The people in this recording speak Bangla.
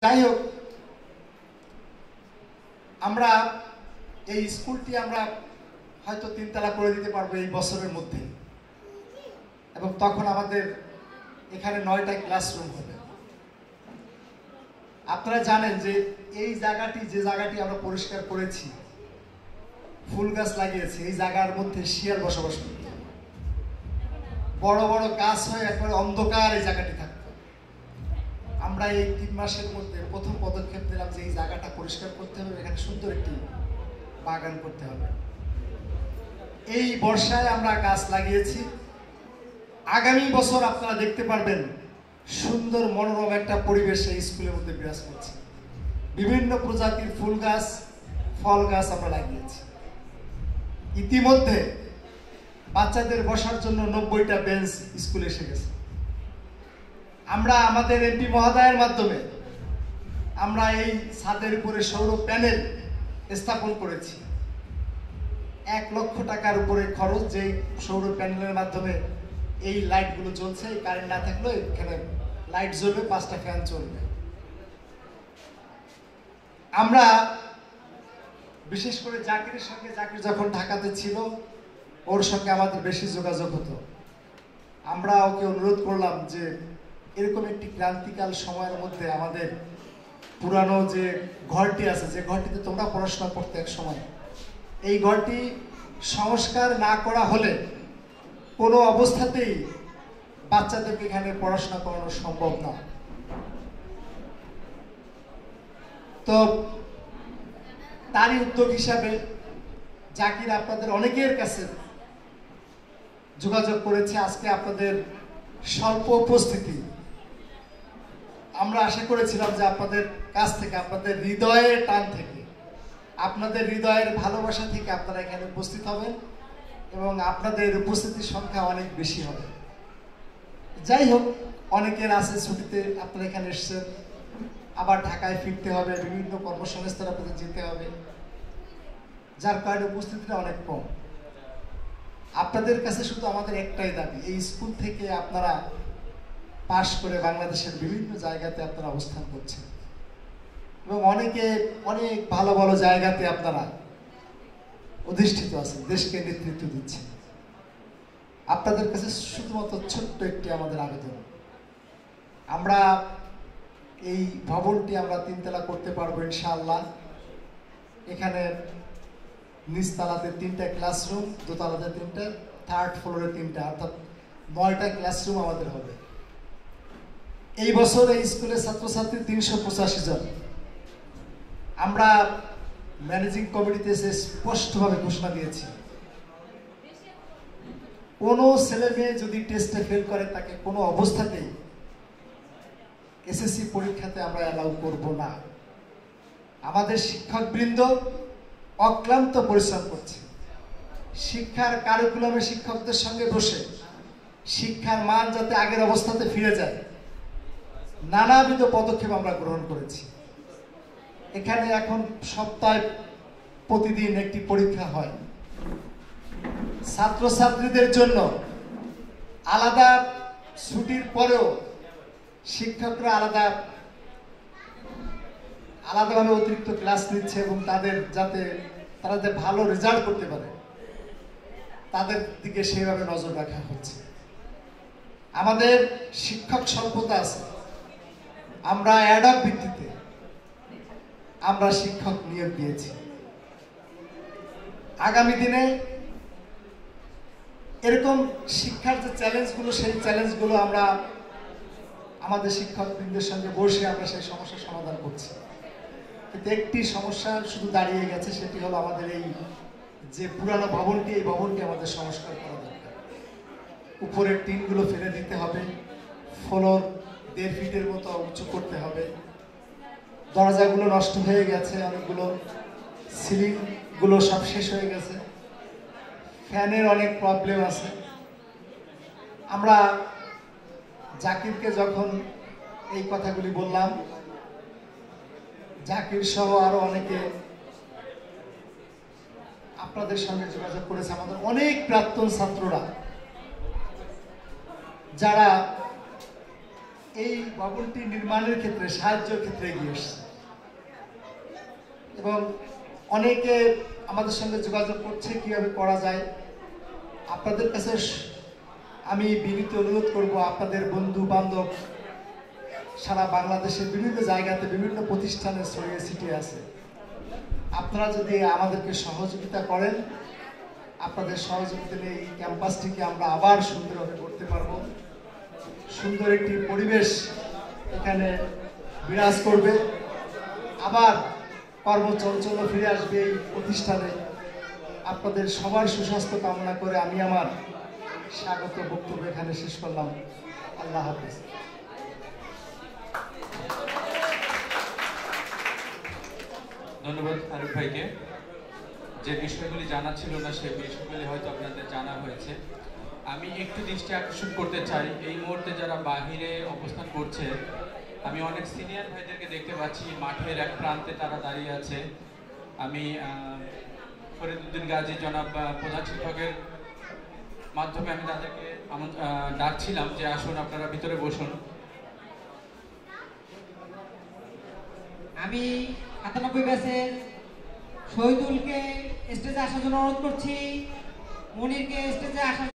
যাই হোক, আমরা এই স্কুলটি আমরা হয়তো 3 তলা করে দিতে পারবো এই বছরের মধ্যে, এবং তখন আমাদের এখানে 9টা ক্লাসরুম হবে। আপনারা জানেন যে এই যে জায়গাটি আমরা পরিষ্কার করেছি, ফুল গাছ লাগিয়েছি, এই জায়গার মধ্যে শিয়াল বসবাস করত। বড় বড় গাছ হয়ে একবারে অন্ধকার এই জায়গাটি থাকত। আমরা এই 3 মাসের মধ্যে প্রথম পদক্ষেপ নিলাম যে এই জায়গাটা পরিষ্কার করতে হবে, এখানে সুন্দর একটি বাগান করতে হবে। এই বর্ষায় আমরা গাছ লাগিয়েছি। আগামী বছর আপনারা দেখতে পারবেন সুন্দর মনোরম একটা পরিবেশ এই স্কুলের মধ্যে বিরাজ করছে। বিভিন্ন প্রজাতির ফুল গাছ, ফল গাছ আমরা লাগিয়েছি। ইতিমধ্যে বাচ্চাদের বসার জন্য 90টা বেঞ্চ স্কুলে এসে গেছে। আমরা আমাদের এমপি মহোদয়ের মাধ্যমে আমরা এই ছাদের উপরে সৌর প্যানেল স্থাপন করেছি। 1 লক্ষ টাকার উপরে খরচ, যে সৌর প্যানেলের মাধ্যমে এই লাইটগুলো জ্বলছে। এই কারেন্ট না থাকলেও এখানে লাইট জ্বলবে, 5টা ফ্যান চলবে। আমরা বিশেষ করে জাকিরের সঙ্গে, জাকির যখন ঢাকাতে ছিল ওর সঙ্গে আমাদের বেশি যোগাযোগ হতো। আমরা ওকে অনুরোধ করলাম যে এরকম একটি ক্রান্তিকাল সময়ের মধ্যে আমাদের পুরানো যে ঘরটি আছে, যে ঘরটিতে তোমরা পড়াশোনা করতে এক সময়, এই ঘরটি সংস্কার না করা হলে কোনো অবস্থাতেই বাচ্চাদেরকে এখানে পড়াশোনা করানো সম্ভব না। তো তারই উদ্যোগ হিসাবে জাকির আপনাদের অনেকের কাছে যোগাযোগ করেছে। আজকে আপনাদের স্বল্প উপস্থিতি, আমরা আশা করেছিলাম যে আপনাদের কাছ থেকে, আপনাদের হৃদয়ের টান থেকে, আপনাদের হৃদয়ের ভালোবাসা থেকে আপনারা এখানে উপস্থিত হবেন এবং আপনাদের উপস্থিতির সংখ্যা অনেক বেশি হবে। যাই হোক, অনেকের আছে ছুটিতে, আপনারা এখানে এসেছেন, আবার ঢাকায় ফিরতে হবে, বিভিন্ন কর্মসংস্থানে আপনাদের যেতে হবে, যার কারণে উপস্থিতিটা অনেক কম। আপনাদের কাছে শুধু আমাদের একটাই দাবি, এই স্কুল থেকে আপনারা পাশ করে বাংলাদেশের বিভিন্ন জায়গাতে আপনারা অবস্থান করছেন এবং অনেকে অনেক ভালো ভালো জায়গাতে আপনারা অধিষ্ঠিত আছেন, দেশকে নেতৃত্ব দিচ্ছেন। আপনাদের কাছে শুধুমাত্র ছোট্ট একটি আমাদের আবেদন, আমরা এই ভবনটি আমরা 3 তলা করতে পারবো ইনশাআল্লাহ। এখানে নিচতলাতে 3টা ক্লাসরুম, দোতলাতে 3টা, 3rd ফ্লোরে 3টা, অর্থাৎ 9টা ক্লাসরুম আমাদের হবে। এই বছর এই স্কুলের ছাত্রছাত্রী 385 জন। আমরা ম্যানেজিং কমিটিতে এসে স্পষ্টভাবে ঘোষণা দিয়েছি, কোনো ছেলে মেয়ে যদি টেস্টে ফেল করে তাকে কোনো অবস্থাতেই এসএসসি পরীক্ষাতে আমরা অ্যালাউ করব না। আমাদের শিক্ষকবৃন্দ অক্লান্ত পরিশ্রম করছে। শিক্ষার কারিকুলামে শিক্ষকদের সঙ্গে বসে শিক্ষার মান যাতে আগের অবস্থাতে ফিরে যায়, নানাবিধ পদক্ষেপ আমরা গ্রহণ করেছি। এখানে এখন সপ্তাহে প্রতিদিন একটি পরীক্ষা হয়। ছাত্রছাত্রীদের জন্য আলাদা ছুটির পরেও শিক্ষকরা আলাদাভাবে অতিরিক্ত ক্লাস নিচ্ছে এবং তারা যাতে ভালো রেজাল্ট করতে পারে তাদের দিকে সেইভাবে নজর রাখা হচ্ছে। আমাদের শিক্ষক স্বল্পতা আছে, আমরা অ্যাডহক ভিত্তিতে আমরা শিক্ষক নিয়োগ দিয়েছি। আগামী দিনে এরকম শিক্ষার যে চ্যালেঞ্জগুলো, সেই চ্যালেঞ্জগুলো আমরা আমাদের শিক্ষকবৃন্দের সঙ্গে বসে আমরা সেই সমস্যার সমাধান করছি। কিন্তু একটি সমস্যা শুধু দাঁড়িয়ে গেছে, সেটি হলো আমাদের এই যে পুরানো ভবনটি, এই ভবনটি আমাদের সংস্কার করা দরকার। উপরের টিনগুলো ফেলে দিতে হবে, ফ্লোর 1.5 ফিটের মতো উঁচু করতে হবে। দরজাগুলো নষ্ট হয়ে গেছে, অনেকগুলো সিলিংগুলো সব শেষ হয়ে গেছে, ফ্যানের অনেক প্রবলেম আছে। আমরা জাকিরকে যখন এই কথাগুলি বললাম, জাকির সহ আরো অনেকে আপনাদের সঙ্গে যোগাযোগ করেছে। আমাদের অনেক প্রাক্তন ছাত্ররা যারা এই ভবনটি নির্মাণের ক্ষেত্রে সাহায্যের ক্ষেত্রে এগিয়ে এসেছে এবং অনেকে আমাদের সঙ্গে যোগাযোগ করছে কিভাবে করা যায়। আপনাদের কাছে আমি বিনীত অনুরোধ করব, আপনাদের বন্ধু বান্ধব সারা বাংলাদেশের বিভিন্ন জায়গাতে বিভিন্ন প্রতিষ্ঠানে ছড়িয়ে ছিটিয়ে আছে, আপনারা যদি আমাদেরকে সহযোগিতা করেন, আপনাদের সহযোগিতা নিয়ে এই ক্যাম্পাসটিকে আমরা আবার সুন্দরভাবে করতে পারবো। সুন্দর একটি পরিবেশ এখানে বিরাজ করবে, আবার কর্মচঞ্চল ফিরে আসবে এই প্রতিষ্ঠানে। আপনাদের সবার সুস্বাস্থ্য কামনা করে আমি আমার স্বাগত বক্তব্য এখানে শেষ করলাম। আল্লাহ হাফেজ। ধন্যবাদ আরিফ ভাইকে। যে বিষয়গুলি জানা ছিল না সেই বিষয়গুলি হয়তো আপনাদের জানা হয়েছে। আমি একটু দৃষ্টি আকর্ষণ করতে চাই, এই মুহূর্তে যারা বাহিরে অবস্থান করছে, আমি অনেক সিনিয়র ভাইদেরকে দেখতে পাচ্ছি মাঠের এক প্রান্তে তারা দাঁড়িয়ে আছে। আমি ফরিদউদ্দিন গাজী জনাব প্রধান শিক্ষকের মাধ্যমে আমি তাদেরকে ডাকছিলাম যে আসুন আপনারা ভিতরে বসুন। আমি ৯৮ ব্যাচের শহীদুলকে স্টেজে আসার জন্য অনুরোধ করছি, মনিরকে স্টেজে আসার